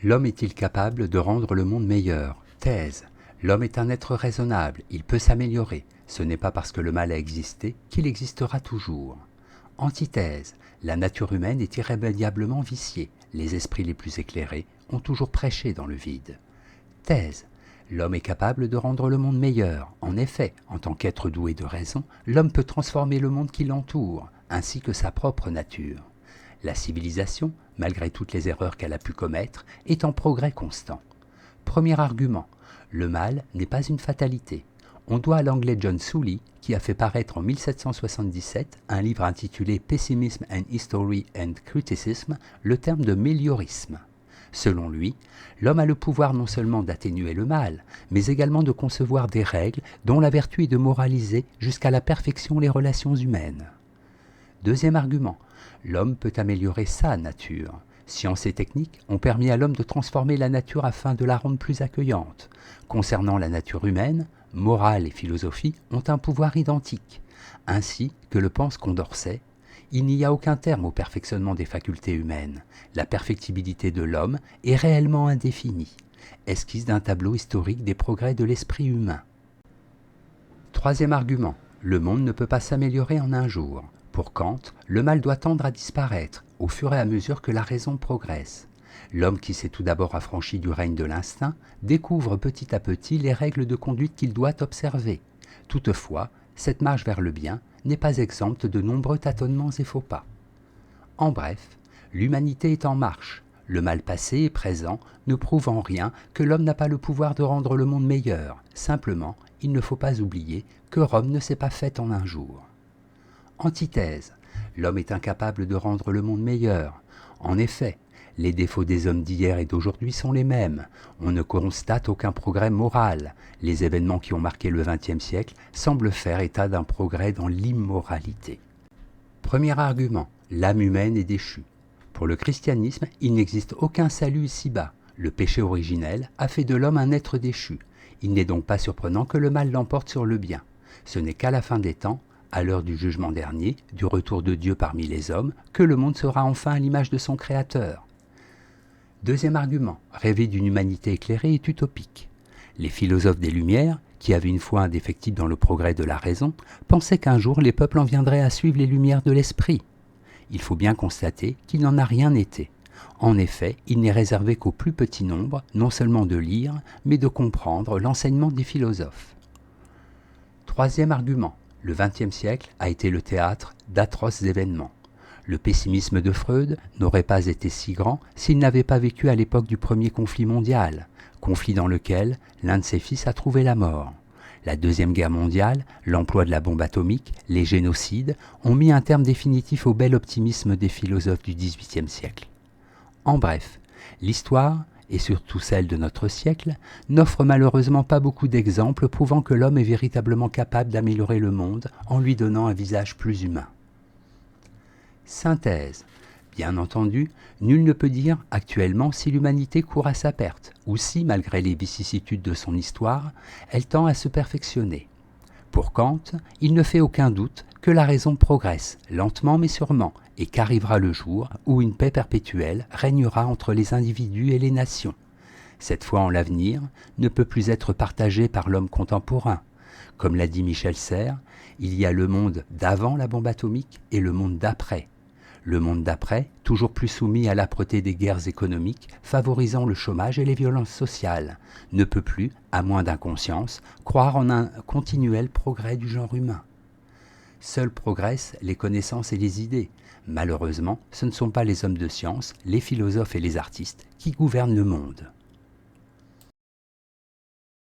L'homme est-il capable de rendre le monde meilleur? Thèse. L'homme est un être raisonnable, il peut s'améliorer. Ce n'est pas parce que le mal a existé qu'il existera toujours. Antithèse. La nature humaine est irrémédiablement viciée. Les esprits les plus éclairés ont toujours prêché dans le vide. Thèse. L'homme est capable de rendre le monde meilleur. En effet, en tant qu'être doué de raison, l'homme peut transformer le monde qui l'entoure, ainsi que sa propre nature. La civilisation, malgré toutes les erreurs qu'elle a pu commettre, est en progrès constant. Premier argument, le mal n'est pas une fatalité. On doit à l'anglais John Sully, qui a fait paraître en 1777 un livre intitulé Pessimism and History and Criticism, le terme de méliorisme. Selon lui, l'homme a le pouvoir non seulement d'atténuer le mal, mais également de concevoir des règles dont la vertu est de moraliser jusqu'à la perfection les relations humaines. Deuxième argument, l'homme peut améliorer sa nature. Science et technique ont permis à l'homme de transformer la nature afin de la rendre plus accueillante. Concernant la nature humaine, morale et philosophie ont un pouvoir identique. Ainsi que le pense Condorcet, il n'y a aucun terme au perfectionnement des facultés humaines. La perfectibilité de l'homme est réellement indéfinie. Esquisse d'un tableau historique des progrès de l'esprit humain. Troisième argument, le monde ne peut pas s'améliorer en un jour. Pour Kant, le mal doit tendre à disparaître au fur et à mesure que la raison progresse. L'homme qui s'est tout d'abord affranchi du règne de l'instinct découvre petit à petit les règles de conduite qu'il doit observer. Toutefois, cette marche vers le bien n'est pas exempte de nombreux tâtonnements et faux pas. En bref, l'humanité est en marche. Le mal passé et présent ne prouvent en rien que l'homme n'a pas le pouvoir de rendre le monde meilleur. Simplement, il ne faut pas oublier que Rome ne s'est pas faite en un jour. Antithèse. L'homme est incapable de rendre le monde meilleur. En effet, les défauts des hommes d'hier et d'aujourd'hui sont les mêmes. On ne constate aucun progrès moral. Les événements qui ont marqué le XXe siècle semblent faire état d'un progrès dans l'immoralité. Premier argument, l'âme humaine est déchue. Pour le christianisme, il n'existe aucun salut ici-bas. Le péché originel a fait de l'homme un être déchu. Il n'est donc pas surprenant que le mal l'emporte sur le bien. Ce n'est qu'à la fin des temps, à l'heure du jugement dernier, du retour de Dieu parmi les hommes, que le monde sera enfin à l'image de son Créateur. Deuxième argument, rêver d'une humanité éclairée est utopique. Les philosophes des Lumières, qui avaient une foi indéfectible dans le progrès de la raison, pensaient qu'un jour les peuples en viendraient à suivre les lumières de l'esprit. Il faut bien constater qu'il n'en a rien été. En effet, il n'est réservé qu'au plus petit nombre, non seulement de lire, mais de comprendre l'enseignement des philosophes. Troisième argument, le XXe siècle a été le théâtre d'atroces événements. Le pessimisme de Freud n'aurait pas été si grand s'il n'avait pas vécu à l'époque du premier conflit mondial, conflit dans lequel l'un de ses fils a trouvé la mort. La Deuxième Guerre mondiale, l'emploi de la bombe atomique, les génocides ont mis un terme définitif au bel optimisme des philosophes du XVIIIe siècle. En bref, l'histoire, et surtout celle de notre siècle, n'offre malheureusement pas beaucoup d'exemples prouvant que l'homme est véritablement capable d'améliorer le monde en lui donnant un visage plus humain. Synthèse. Bien entendu, nul ne peut dire actuellement si l'humanité court à sa perte, ou si, malgré les vicissitudes de son histoire, elle tend à se perfectionner. Pour Kant, il ne fait aucun doute que la raison progresse, lentement mais sûrement, et qu'arrivera le jour où une paix perpétuelle régnera entre les individus et les nations. Cette foi en l'avenir ne peut plus être partagée par l'homme contemporain. Comme l'a dit Michel Serres, il y a le monde d'avant la bombe atomique et le monde d'après. Le monde d'après, toujours plus soumis à l'âpreté des guerres économiques, favorisant le chômage et les violences sociales, ne peut plus, à moins d'inconscience, croire en un continuel progrès du genre humain. Seuls progressent les connaissances et les idées. Malheureusement, ce ne sont pas les hommes de science, les philosophes et les artistes qui gouvernent le monde.